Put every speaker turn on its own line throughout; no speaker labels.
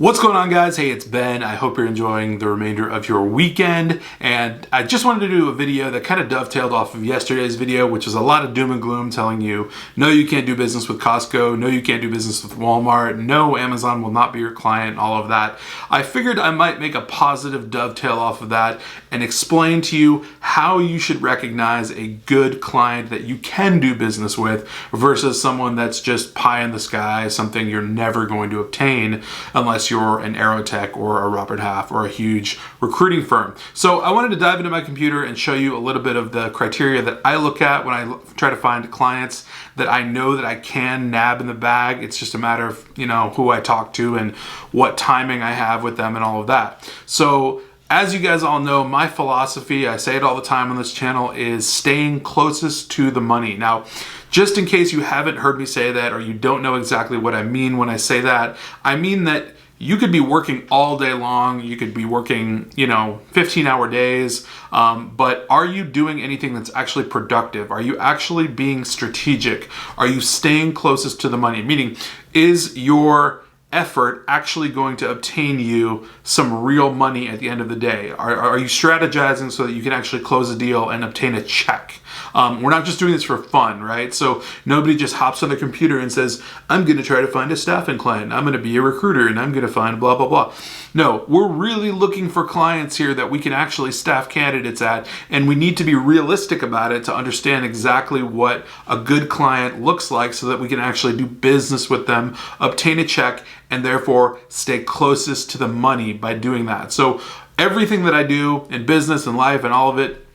What's going on, guys? Hey, it's Ben. I hope you're enjoying the remainder of your weekend. And I just wanted to do a video that kind of dovetailed off of yesterday's video, which was a lot of doom and gloom telling you, no, you can't do business with Costco. No, you can't do business with Walmart. No, Amazon will not be your client, all of that. I figured I might make a positive dovetail off of that and explain to you how you should recognize a good client that you can do business with versus someone that's just pie in the sky, something you're never going to obtain unless you're an Aerotech or a Robert Half or a huge recruiting firm. So I wanted to dive into my computer and show you a little bit of the criteria that I look at when I try to find clients that I know that I can nab in the bag. It's just a matter of, who I talk to and what timing I have with them and all of that. So as you guys all know, my philosophy, I say it all the time on this channel, is staying closest to the money. Now, just in case you haven't heard me say that or you don't know exactly what I mean when I say that, I mean that you could be working all day long. You could be working, 15-hour days. But are you doing anything that's actually productive? Are you actually being strategic? Are you staying closest to the money? Meaning, is your effort actually going to obtain you some real money at the end of the day? Are you strategizing so that you can actually close a deal and obtain a check? We're not just doing this for fun, right? So nobody just hops on the computer and says, I'm going to try to find a staffing client. I'm going to be a recruiter and I'm going to find blah, blah, blah. No, we're really looking for clients here that we can actually staff candidates at, and we need to be realistic about it to understand exactly what a good client looks like so that we can actually do business with them, obtain a check, and therefore stay closest to the money by doing that. So everything that I do in business and life and all of it,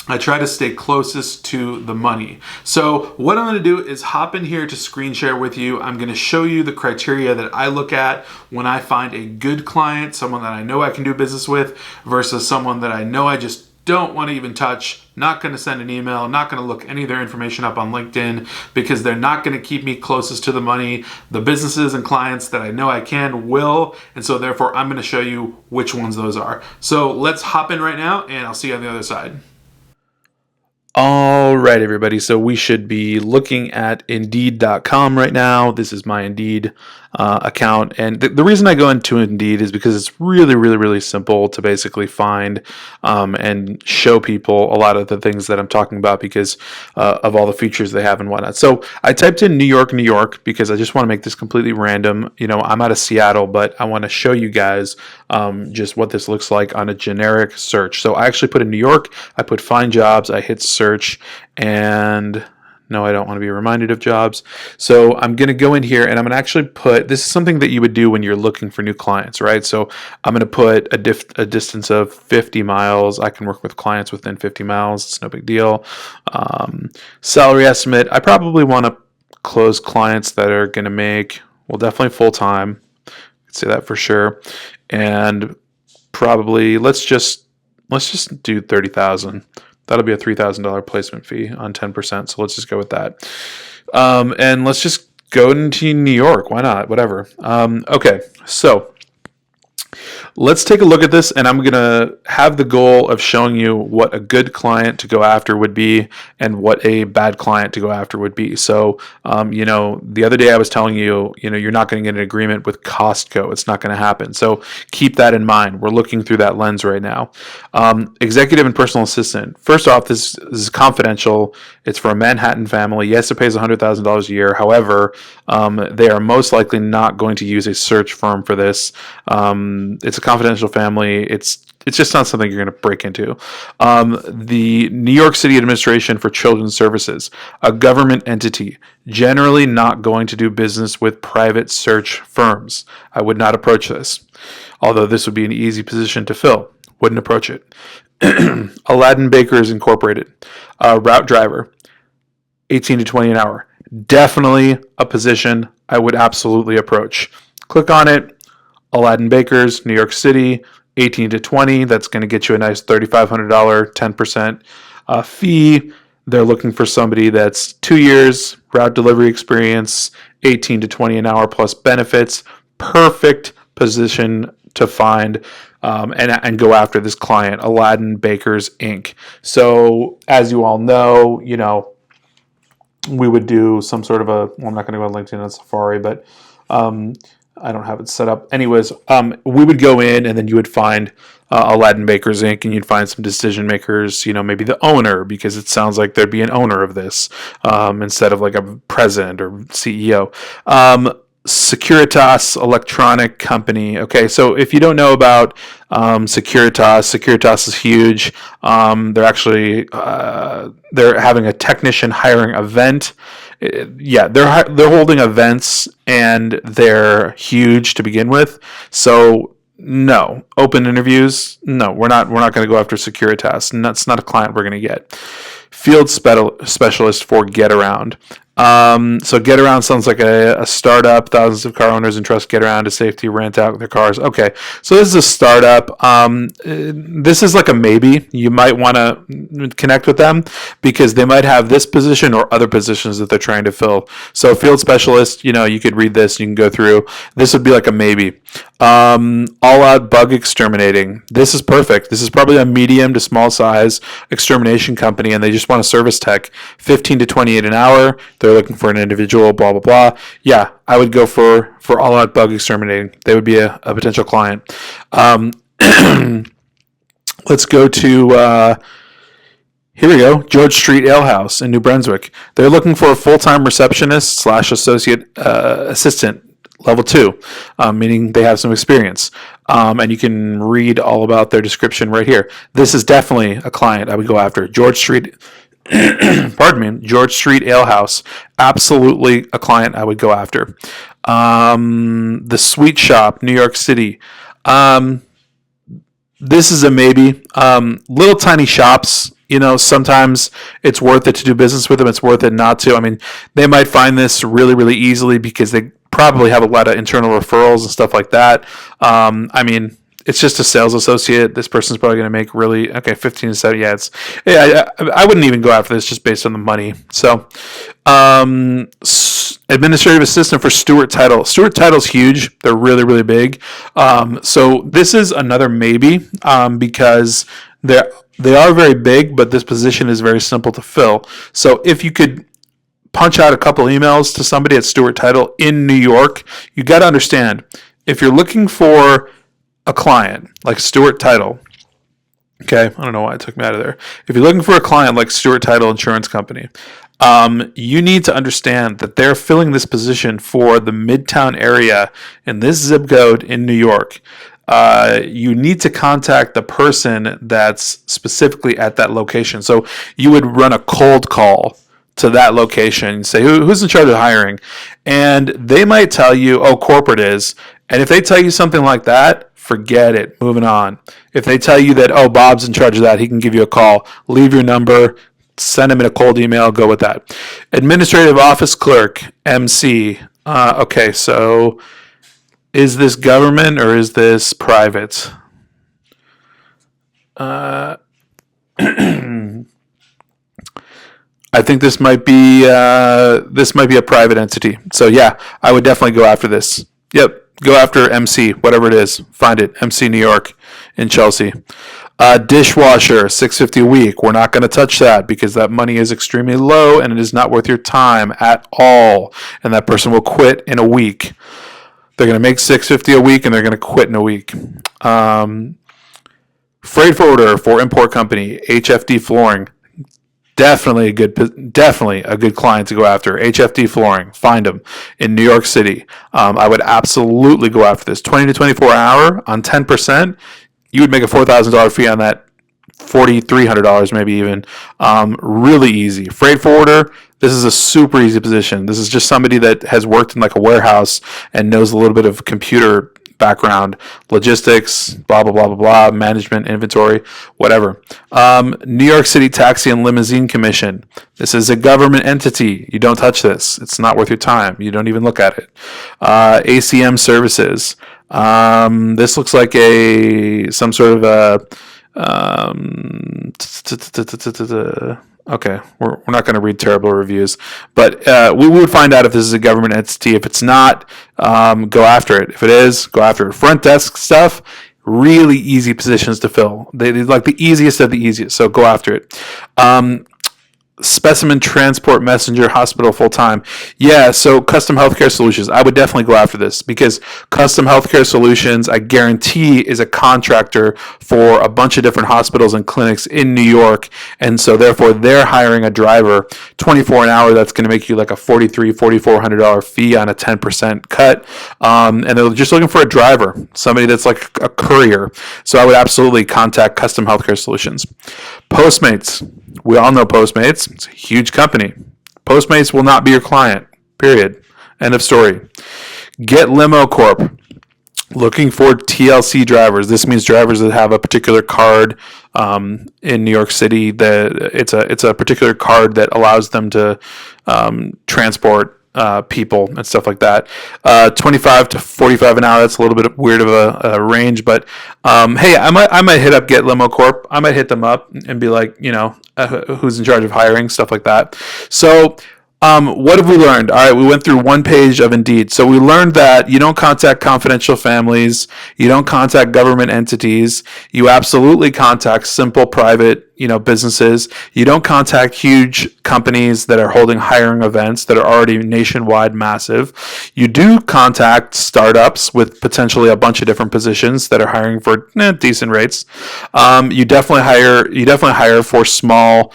I try to stay closest to the money. So what I'm going to do is hop in here to screen share with you. I'm going to show you the criteria that I look at when I find a good client, someone that I know I can do business with versus someone that I know I just don't want to even touch, not going to send an email, not going to look any of their information up on LinkedIn because they're not going to keep me closest to the money. The businesses and clients that I know I can will, and so therefore I'm going to show you which ones those are. So let's hop in right now and I'll see you on the other side. All right, everybody. So we should be looking at Indeed.com right now. This is my Indeed account. And the reason I go into Indeed is because it's really, really, really simple to basically find and show people a lot of the things that I'm talking about because of all the features they have and whatnot. So I typed in New York, New York, because I just want to make this completely random. I'm out of Seattle, but I want to show you guys just what this looks like on a generic search. So I actually put in New York, I put find jobs, I hit search, and no, I don't want to be reminded of jobs. So I'm going to go in here and I'm going to actually put, this is something that you would do when you're looking for new clients, right? So I'm going to put a distance of 50 miles. I can work with clients within 50 miles. It's no big deal. Salary estimate. I probably want to close clients that are going to make, well, definitely full-time. I'd say that for sure. And probably, let's just do 30,000. That'll be a $3,000 placement fee on 10%. So let's just go with that. And let's just go into New York. Why not? Whatever. Okay. So let's take a look at this, and I'm going to have the goal of showing you what a good client to go after would be and what a bad client to go after would be. So, the other day I was telling you, you're not going to get an agreement with Costco. It's not going to happen. So keep that in mind. We're looking through that lens right now. Executive and personal assistant. First off, this is confidential. It's for a Manhattan family. Yes, it pays $100,000 a year. However, they are most likely not going to use a search firm for this. It's a confidential family. It's just not something you're going to break into. The New York City Administration for Children's Services, a government entity, generally not going to do business with private search firms. I would not approach this, although this would be an easy position to fill. Wouldn't approach it. Aladdin Bakers Incorporated, route driver, 18 to 20 an hour. Definitely a position I would absolutely approach. Click on it. Aladdin Bakers, New York City, 18 to 20. That's going to get you a nice $3,500, 10% fee. They're looking for somebody that's 2 years, route delivery experience, 18 to 20 an hour plus benefits. Perfect position to find and go after this client, Aladdin Bakers Inc. So as you all know, we would do some sort of I'm not going to go on LinkedIn and Safari, but I don't have it set up. Anyways, we would go in and then you would find Aladdin Bakers Inc. and you'd find some decision makers, maybe the owner, because it sounds like there'd be an owner of this instead of like a president or CEO. Securitas Electronic Company. Okay, so if you don't know about Securitas is huge. They're actually they're having a technician hiring event. Yeah, they're holding events and they're huge to begin with. So no open interviews. No, we're not going to go after Securitas. And that's not a client we're going to get. Field specialist for Getaround. So Getaround sounds like a startup. Thousands of car owners entrust Getaround to safety rent out their cars. Okay, so this is a startup. This is like a maybe. You might want to connect with them because they might have this position or other positions that they're trying to fill. So field specialist, you could read this. You can go through. This would be like a maybe. All out bug exterminating. This is perfect. This is probably a medium to small size extermination company, and they just want a service tech, 15 to 28 an hour. They're looking for an individual, blah, blah, blah. Yeah, I would go for all out bug exterminating. They would be a potential client. Let's go to, here we go, George Street Ale House in New Brunswick. They're looking for a full-time receptionist / associate assistant, level 2, meaning they have some experience. And you can read all about their description right here. This is definitely a client I would go after. George Street George Street Ale House, absolutely a client I would go after. The Sweet Shop, New York City. This is a maybe. Little tiny shops, sometimes it's worth it to do business with them. It's worth it not to. I mean, they might find this really, really easily because they probably have a lot of internal referrals and stuff like that. It's just a sales associate. This person's probably going to make 15 to 7. Yeah, I wouldn't even go after this just based on the money. So, administrative assistant for Stewart Title. Stewart Title's huge. They're really, really big. So this is another maybe because they are very big, but this position is very simple to fill. So if you could punch out a couple emails to somebody at Stewart Title in New York, you got to understand, if you're looking for a client like Stewart Title, okay, I don't know why it took me out of there. If you're looking for a client like Stewart Title Insurance Company, you need to understand that they're filling this position for the Midtown area in this zip code in New York. You need to contact the person that's specifically at that location. So you would run a cold call to that location and say, who's in charge of hiring? And they might tell you, corporate is. And if they tell you something like that, forget it. Moving on. If they tell you that, Bob's in charge of that, he can give you a call. Leave your number. Send him in a cold email. Go with that. Administrative office clerk, MC. Okay, so is this government or is this private? I think this might be a private entity. So yeah, I would definitely go after this. Yep. Go after MC, whatever it is. Find it. MC New York in Chelsea. Dishwasher, $650 a week. We're not going to touch that because that money is extremely low and it is not worth your time at all. And that person will quit in a week. They're going to make $650 a week and they're going to quit in a week. Freight forwarder for import company, HFD Flooring. Definitely a good client to go after. HFD Flooring, find them in New York City. I would absolutely go after this. 20 to 24 an hour on 10%. You would make a $4,000 fee on that. $4,300 maybe even. Really easy. Freight forwarder. This is a super easy position. This is just somebody that has worked in like a warehouse and knows a little bit of computer background, logistics, blah, blah, blah, blah, blah, management, inventory, whatever. New York City Taxi and Limousine Commission. This is a government entity. You don't touch this. It's not worth your time. You don't even look at it. ACM Services. This looks like some sort of okay, we're not going to read terrible reviews, but we would find out if this is a government entity. If it's not, go after it. If it is, go after it. Front desk stuff, really easy positions to fill. They like the easiest of the easiest, so go after it. Specimen Transport Messenger Hospital full time. Yeah, so Custom Healthcare Solutions. I would definitely go after this because Custom Healthcare Solutions, I guarantee, is a contractor for a bunch of different hospitals and clinics in New York. And so therefore they're hiring a driver 24 an hour that's going to make you like a $4,400 fee on a 10% cut. And they're just looking for a driver, somebody that's like a courier. So I would absolutely contact Custom Healthcare Solutions. Postmates. We all know Postmates. It's a huge company. Postmates will not be your client, period. End of story. Get Limo Corp. Looking for TLC drivers. This means drivers that have a particular card in New York City. It's a particular card that allows them to transport people and stuff like that. 25 to 45 an hour. That's a little bit weird of a range, but hey, I might hit up Get Limo Corp. I might hit them up and be like, who's in charge of hiring, stuff like that. So what have we learned? All right, we went through one page of Indeed. So we learned that you don't contact confidential families, you don't contact government entities, you absolutely contact simple private businesses. You don't contact huge companies that are holding hiring events that are already nationwide massive. You do contact startups with potentially a bunch of different positions that are hiring for decent rates. You definitely hire for small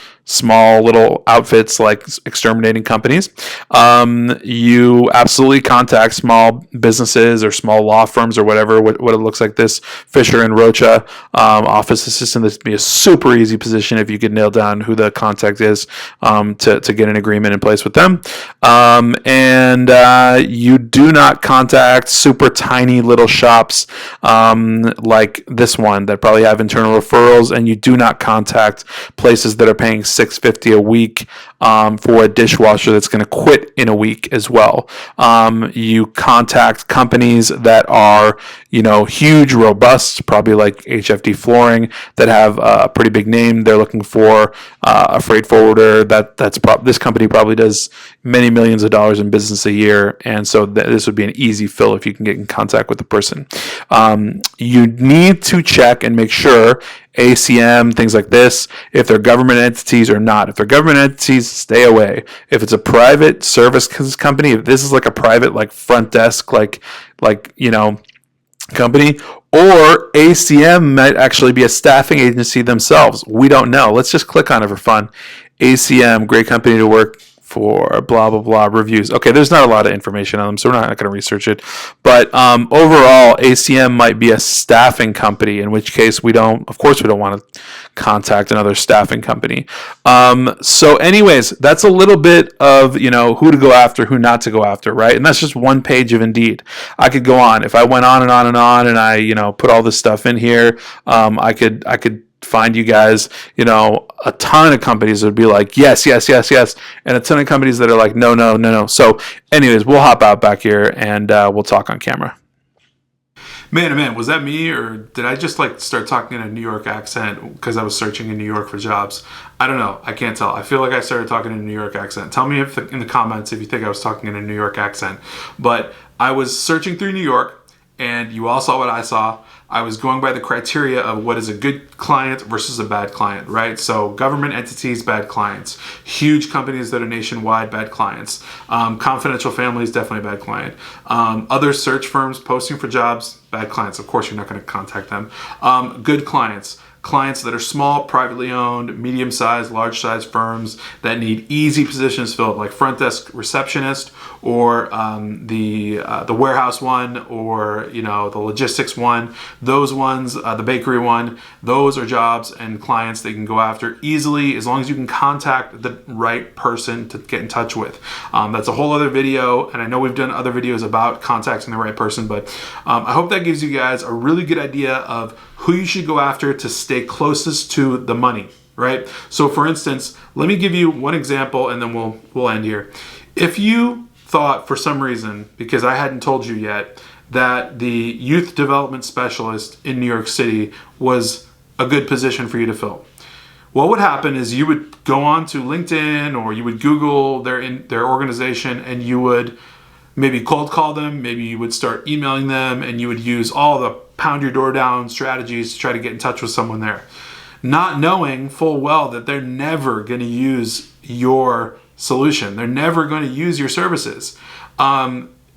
little outfits like exterminating companies. You absolutely contact small businesses or small law firms or whatever. What it looks like, this Fisher and Rocha office assistant. This would be a super easy position if you could nail down who the contact is to get an agreement in place with them. And you do not contact super tiny little shops like this one that probably have internal referrals, and you do not contact places that are paying $650 a week for a dishwasher that's going to quit in a week as well. You contact companies that are huge, robust, probably like HFD Flooring, that have a pretty big name. They're looking for a freight forwarder. This company probably does many millions of dollars in business a year, and so this would be an easy fill if you can get in contact with the person. You need to check and make sure ACM, things like this, if they're government entities or not. If they're government entities, stay away. If it's a private service company, if this is like a private like front desk company, or ACM might actually be a staffing agency themselves. We don't know. Let's just click on it for fun. ACM, great company to work for, blah, blah, blah, reviews. Okay, there's not a lot of information on them, so we're not going to research it. But overall, ACM might be a staffing company, in which case we don't want to contact another staffing company. So anyways, that's a little bit of, who to go after, who not to go after, right? And that's just one page of Indeed. I could go on. If I went on and on and on and I, put all this stuff in here, I could find you guys, a ton of companies that would be like, yes, yes, yes, yes. And a ton of companies that are like, no, no, no, no. So anyways, we'll hop out back here and we'll talk on camera. Man, oh man, was that me, or did I just start talking in a New York accent because I was searching in New York for jobs? I don't know. I can't tell. I feel like I started talking in a New York accent. Tell me in the comments if you think I was talking in a New York accent. But I was searching through New York, and you all saw what I saw. I was going by the criteria of what is a good client versus a bad client, right? So government entities, bad clients. Huge companies that are nationwide, bad clients. Confidential families, definitely a bad client. Other search firms posting for jobs, bad clients. Of course, you're not going to contact them. Good clients. Clients that are small, privately owned, medium-sized, large-sized firms that need easy positions filled, like front desk receptionist, or the warehouse one, or the logistics one. Those ones, the bakery one. Those are jobs and clients that you can go after easily, as long as you can contact the right person to get in touch with. That's a whole other video, and I know we've done other videos about contacting the right person, but I hope that gives you guys a really good idea of who you should go after to stay closest to the money, right? So for instance, let me give you one example and then we'll end here. If you thought for some reason, because I hadn't told you yet, that the youth development specialist in New York City was a good position for you to fill, what would happen is you would go on to LinkedIn or you would Google their organization, and you would maybe cold call them, maybe you would start emailing them, and you would use all the pound your door down strategies to try to get in touch with someone there. not knowing full well that they're never going to use your solution. They're never going to use your services.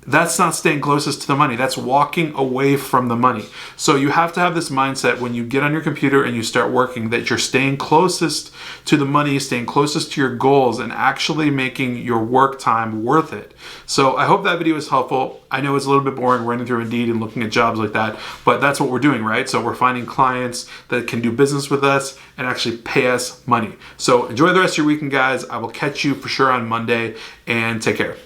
That's not staying closest to the money. That's walking away from the money. So you have to have this mindset when you get on your computer and you start working that you're staying closest to the money, staying closest to your goals, and actually making your work time worth it. So I hope that video was helpful. I know it's a little bit boring running through Indeed and looking at jobs like that, but that's what we're doing, right? So we're finding clients that can do business with us and actually pay us money. So enjoy the rest of your weekend, guys. I will catch you for sure on Monday, and take care.